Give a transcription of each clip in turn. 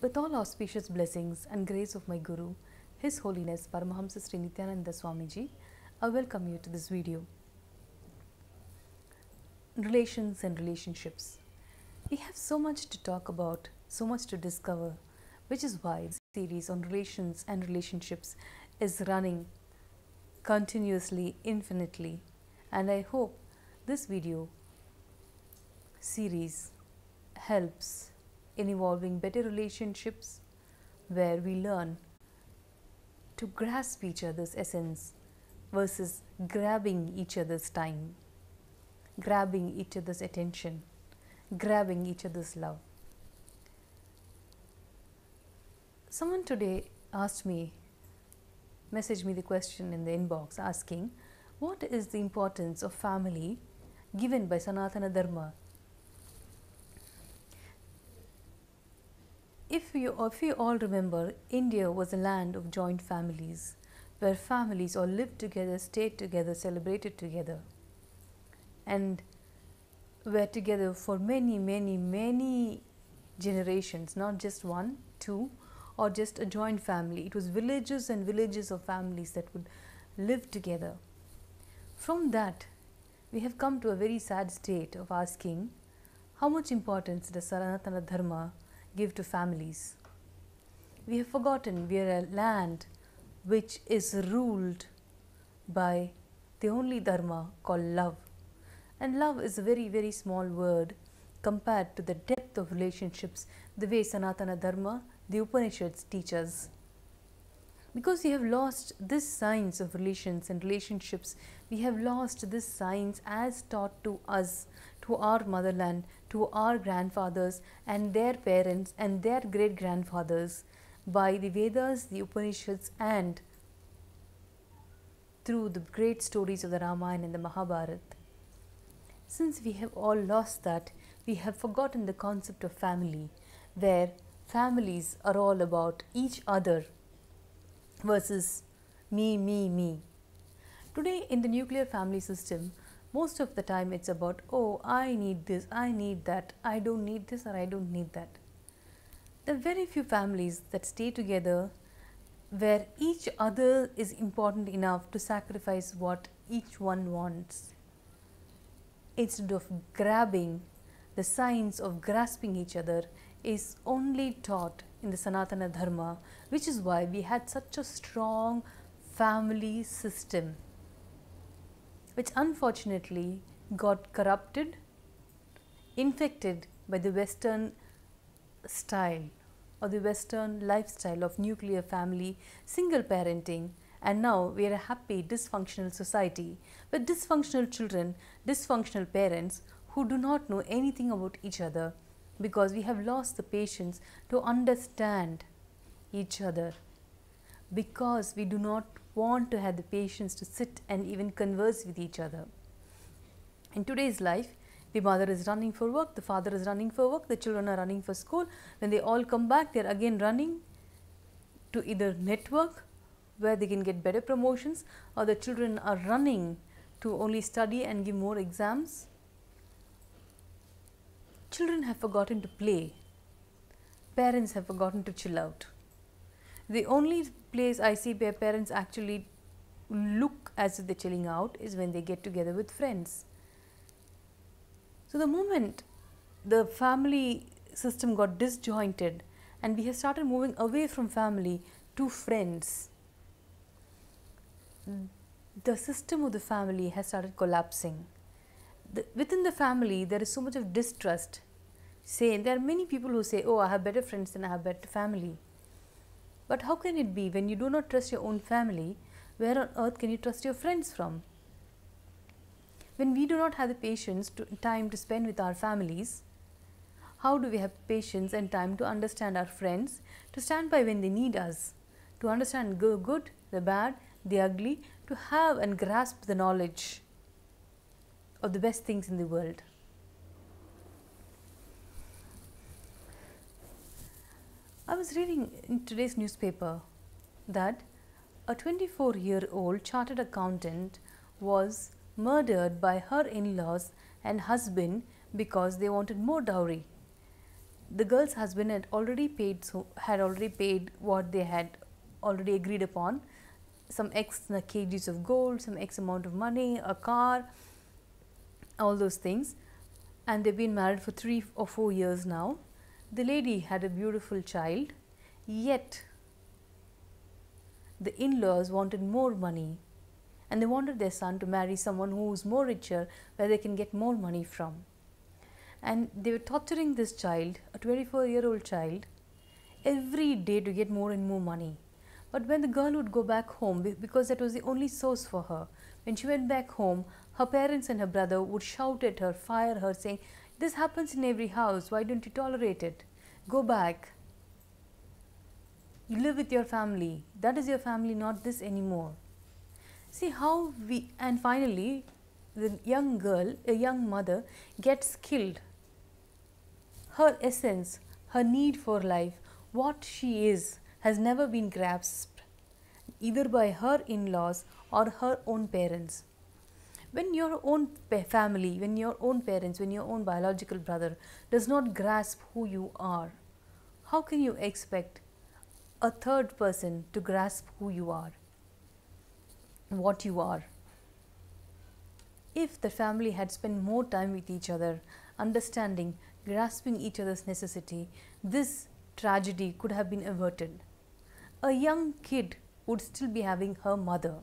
With all auspicious blessings and grace of my Guru, His Holiness Paramahamsa Sri Nityananda Swamiji, I welcome you to this video. Relations and relationships. We have so much to talk about, so much to discover, which is why this series on relations and relationships is running continuously, infinitely, and I hope this video series helps in evolving better relationships where we learn to grasp each other's essence versus grabbing each other's time, grabbing each other's attention, grabbing each other's love. Someone today messaged me the question in the inbox asking, what is the importance of family given by Sanatana Dharma? If you all remember, India was a land of joint families, where families all lived together, stayed together, celebrated together, and were together for many generations, not just one, two, or just a joint family. It was villages and villages of families that would live together. From that, we have come to a very sad state of asking, how much importance does Sanatana Dharma give to families? We have forgotten we are a land which is ruled by the only dharma called love. And love is a very small word compared to the depth of relationships, the way Sanatana Dharma, the Upanishads teach us. Because we have lost this science of relations and relationships, we have lost this science as taught to us, to our motherland, to our grandfathers and their parents and their great-grandfathers by the Vedas, the Upanishads, and through the great stories of the Ramayana and the Mahabharata. Since we have all lost that, we have forgotten the concept of family, where families are all about each other versus me. Today in the nuclear family system, most of the time it's about, oh, I need this, I need that, I don't need this or I don't need that. There are very few families that stay together where each other is important enough to sacrifice what each one wants. Instead of grabbing, the science of grasping each other is only taught in the Sanatana Dharma, which is why we had such a strong family system, which unfortunately got corrupted, infected by the Western style or the Western lifestyle of nuclear family, single parenting, and now we are a happy dysfunctional society with dysfunctional children, dysfunctional parents who do not know anything about each other because we have lost the patience to understand each other, because we do not want to have the patience to sit and even converse with each other. In today's life, the mother is running for work, the father is running for work, the children are running for school. When they all come back, they are again running to either network where they can get better promotions, or the children are running to only study and give more exams. Children have forgotten to play. Parents have forgotten to chill out. The only place I see where parents actually look as if they're chilling out is when they get together with friends. So the moment the family system got disjointed and we have started moving away from family to friends, the system of the family has started collapsing. Within the family, there is so much of distrust. There are many people who say, oh, I have better friends than I have better family. But how can it be when you do not trust your own family? Where on earth can you trust your friends from? When we do not have the patience, time to spend with our families, how do we have patience and time to understand our friends, to stand by when they need us, to understand the good, the bad, the ugly, to have and grasp the knowledge of the best things in the world? I was reading in today's newspaper that a 24-year-old chartered accountant was murdered by her in-laws and husband because they wanted more dowry. the girl's husband had already paid what they had already agreed upon, some X kgs of gold, some X amount of money, a car, all those things, and they've been married for 3 or 4 years now. The lady had a beautiful child, yet the in-laws wanted more money, and they wanted their son to marry someone who is more richer, where they can get more money from. And they were torturing this child, a 24-year-old child, every day to get more and more money. But when the girl would go back home, because that was the only source for her, when she went back home, her parents and her brother would shout at her, fire her, saying, "This happens in every house, why don't you tolerate it? Go back. You live with your family. That is your family, not this anymore." See how and finally the young girl, a young mother, gets killed. Her essence, her need for life, what she is, has never been grasped either by her in-laws or her own parents. When your own family, when your own parents, when your own biological brother does not grasp who you are, how can you expect a third person to grasp who you are, what you are? If the family had spent more time with each other, understanding, grasping each other's necessity, this tragedy could have been averted. A young kid would still be having her mother.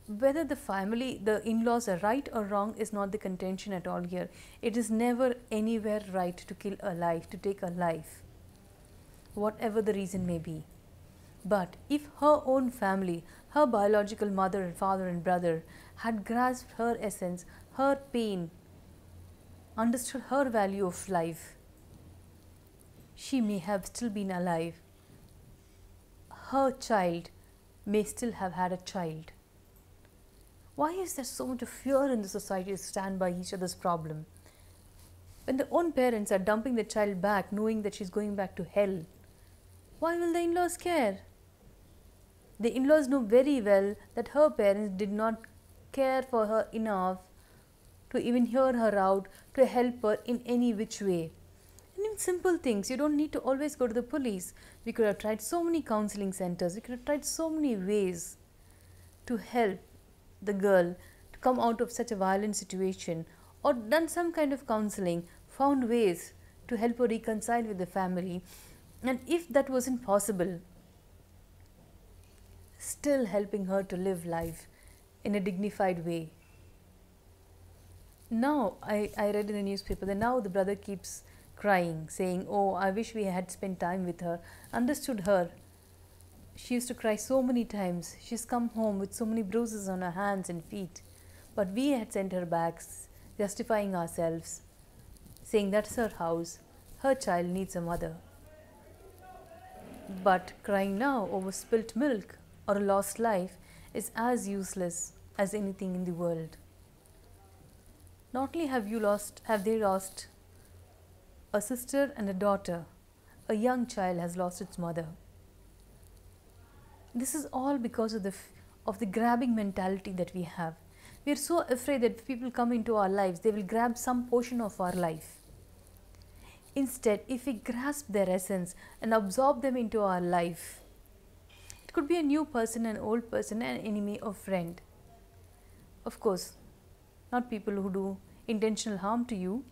Whether the family, the in-laws are right or wrong is not the contention at all here. It is never anywhere right to kill a life, to take a life, whatever the reason may be. But if her own family, her biological mother and father and brother had grasped her essence, her pain, understood her value of life, she may have still been alive. Her child may still have had a child. Why is there so much of fear in the society to stand by each other's problem? When the own parents are dumping the child back, knowing that she's going back to hell, why will the in-laws care? The in-laws know very well that her parents did not care for her enough to even hear her out, to help her in any which way. And in simple things, you don't need to always go to the police. We could have tried so many counseling centers, we could have tried so many ways to help the girl to come out of such a violent situation, or done some kind of counseling, found ways to help her reconcile with the family. And if that wasn't possible, still helping her to live life in a dignified way. Now, I read in the newspaper that now the brother keeps crying, saying, "Oh, I wish we had spent time with her, understood her. She used to cry so many times. She's come home with so many bruises on her hands and feet. But we had sent her back, justifying ourselves, saying that's her house. Her child needs a mother." But crying now over spilt milk or a lost life is as useless as anything in the world. Not only have they lost a sister and a daughter, a young child has lost its mother. This is all because of the grabbing mentality that we have. We are so afraid that if people come into our lives, they will grab some portion of our life. Instead, if we grasp their essence and absorb them into our life, it could be a new person, an old person, an enemy or friend. Of course, not people who do intentional harm to you,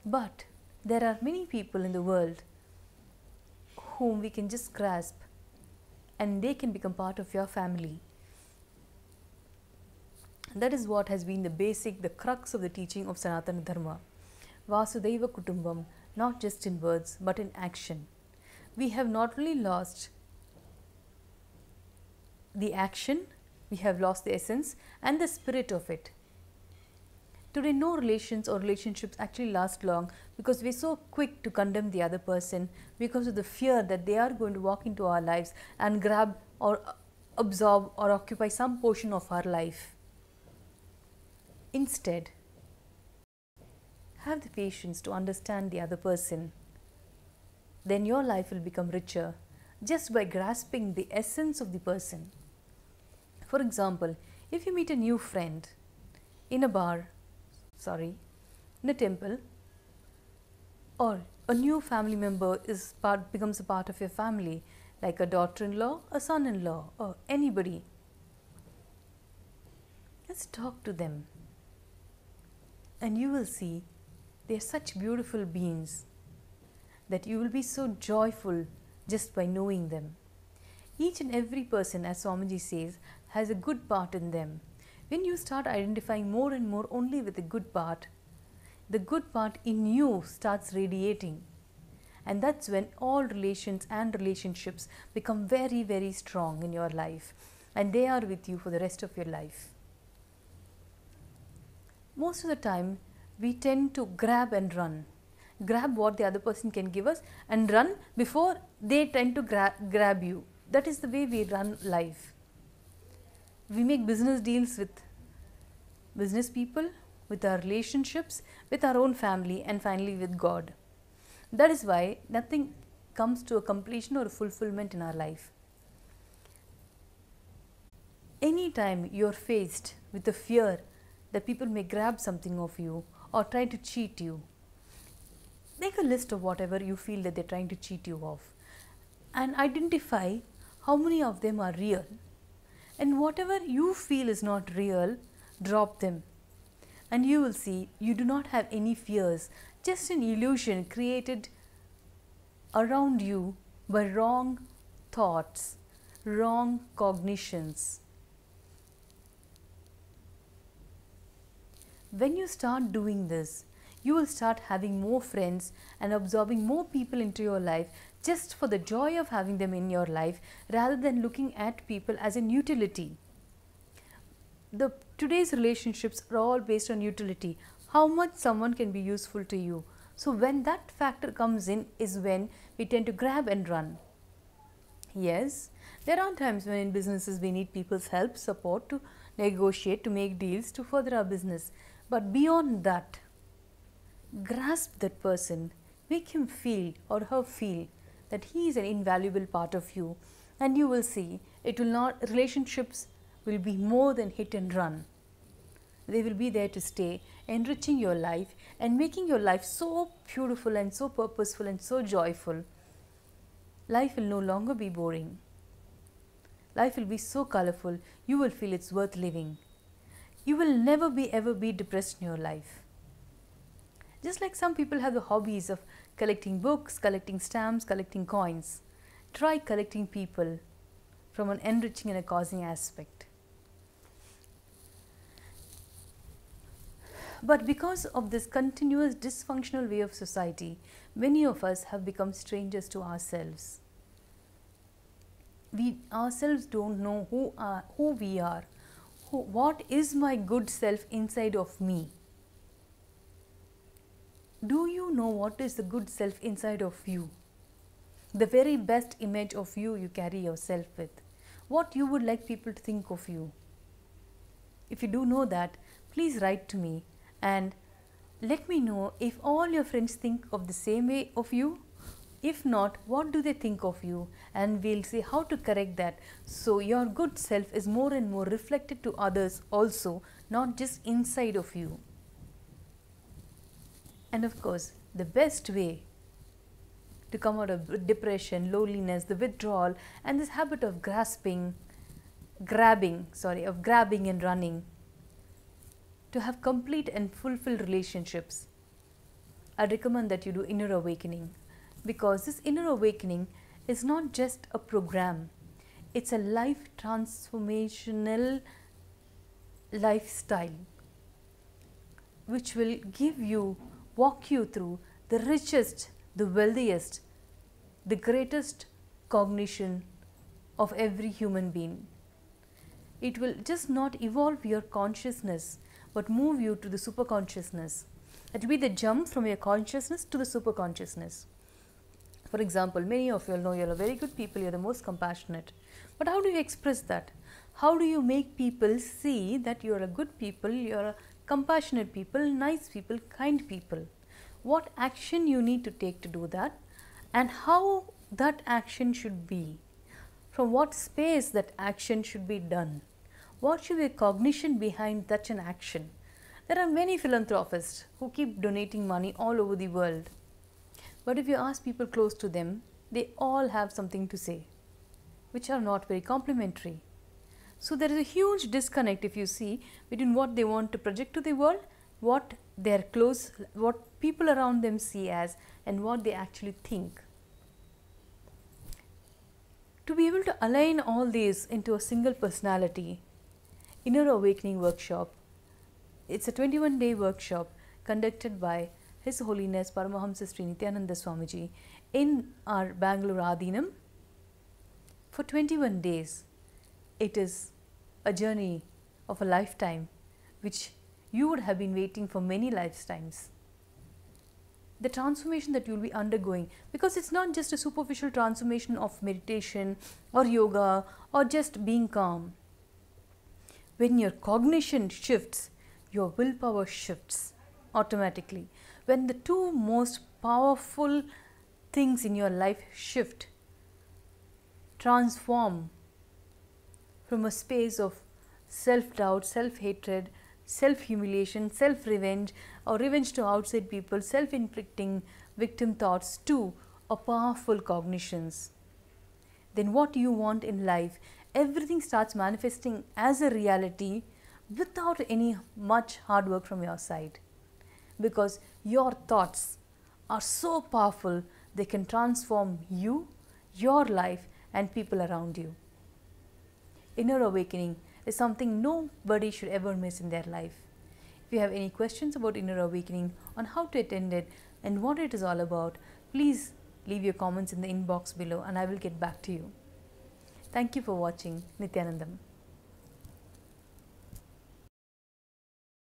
but there are many people in the world whom we can just grasp and they can become part of your family. That is what has been the crux of the teaching of Sanatana Dharma. Vasudhaiva Kutumbam, not just in words but in action. We have not only lost the action, we have lost the essence and the spirit of it. Today, no relations or relationships actually last long because we are so quick to condemn the other person because of the fear that they are going to walk into our lives and grab or absorb or occupy some portion of our life. Instead, have the patience to understand the other person. Then your life will become richer just by grasping the essence of the person. For example, if you meet a new friend in a temple, or a new family member becomes a part of your family, like a daughter-in-law, a son-in-law, or anybody. Just talk to them and you will see they are such beautiful beings that you will be so joyful just by knowing them. Each and every person, as Swamiji says, has a good part in them. When you start identifying more and more only with the good part in you starts radiating. And that's when all relations and relationships become very, very strong in your life. And they are with you for the rest of your life. Most of the time, we tend to grab and run. Grab what the other person can give us and run before they tend to grab you. That is the way we run life. We make business deals with business people, with our relationships, with our own family, and finally with God. That is why nothing comes to a completion or a fulfillment in our life. Anytime you are faced with the fear that people may grab something of you or try to cheat you, make a list of whatever you feel that they are trying to cheat you of and identify how many of them are real, and whatever you feel is not real, drop them, and you will see you do not have any fears, just an illusion created around you by wrong thoughts, wrong cognitions. When you start doing this, you will start having more friends and absorbing more people into your life just for the joy of having them in your life, rather than looking at people as an utility. Today's relationships are all based on utility, how much someone can be useful to you. So when that factor comes in is when we tend to grab and run. Yes, there are times when in businesses we need people's help, support to negotiate, to make deals, to further our business. But beyond that, grasp that person, make him feel or her feel that he is an invaluable part of you, and you will see relationships will be more than hit and run. They will be there to stay, enriching your life and making your life so beautiful and so purposeful and so joyful. Life will no longer be boring. Life will be so colorful, you will feel it's worth living. You will never ever be depressed in your life. Just like some people have the hobbies of collecting books, collecting stamps, collecting coins. Try collecting people from an enriching and a causing aspect. But because of this continuous dysfunctional way of society, many of us have become strangers to ourselves. We ourselves don't know who we are. What is my good self inside of me? Do you know what is the good self inside of you? The very best image of you carry yourself with. What you would like people to think of you. If you do know that, please write to me and let me know if all your friends think of the same way of you. If not, what do they think of you? And we'll see how to correct that, so your good self is more and more reflected to others also, not just inside of you. And of course, the best way to come out of depression, loneliness, the withdrawal, and this habit of grabbing and running, to have complete and fulfilled relationships, I recommend that you do inner awakening, because this inner awakening is not just a program, it's a life transformational lifestyle which will walk you through the richest, the wealthiest, the greatest cognition of every human being. It will just not evolve your consciousness, but move you to the superconsciousness. It will be the jump from your consciousness to the superconsciousness. For example, many of you all know you are very good people, you are the most compassionate. But how do you express that? How do you make people see that you are a good people, you are a compassionate people, nice people, kind people? What action you need to take to do that, and how that action should be? From what space that action should be done? What should be the cognition behind such an action? There are many philanthropists who keep donating money all over the world. But if you ask people close to them, they all have something to say, which are not very complimentary. So there is a huge disconnect, if you see, between what they want to project to the world, what what people around them see as, and what they actually think. To be able to align all these into a single personality, Inner Awakening Workshop, it's a 21-day workshop conducted by His Holiness Paramahamsa Sri Nityananda Swamiji in our Bangalore Adhinam for 21 days. It is a journey of a lifetime which you would have been waiting for many lifetimes. The transformation that you will be undergoing, because it's not just a superficial transformation of meditation or yoga or just being calm. When your cognition shifts, your willpower shifts automatically. When the two most powerful things in your life shift, transform from a space of self-doubt, self-hatred, self-humiliation, self-revenge, or revenge to outside people, self-inflicting victim thoughts, to a powerful cognitions, then what you want in life, everything starts manifesting as a reality without any much hard work from your side, because your thoughts are so powerful, they can transform you, your life, and people around you. Inner awakening is something nobody should ever miss in their life. If you have any questions about Inner Awakening, on how to attend it and what it is all about, please leave your comments in the inbox below and I will get back to you. Thank you for watching. Nityanandam.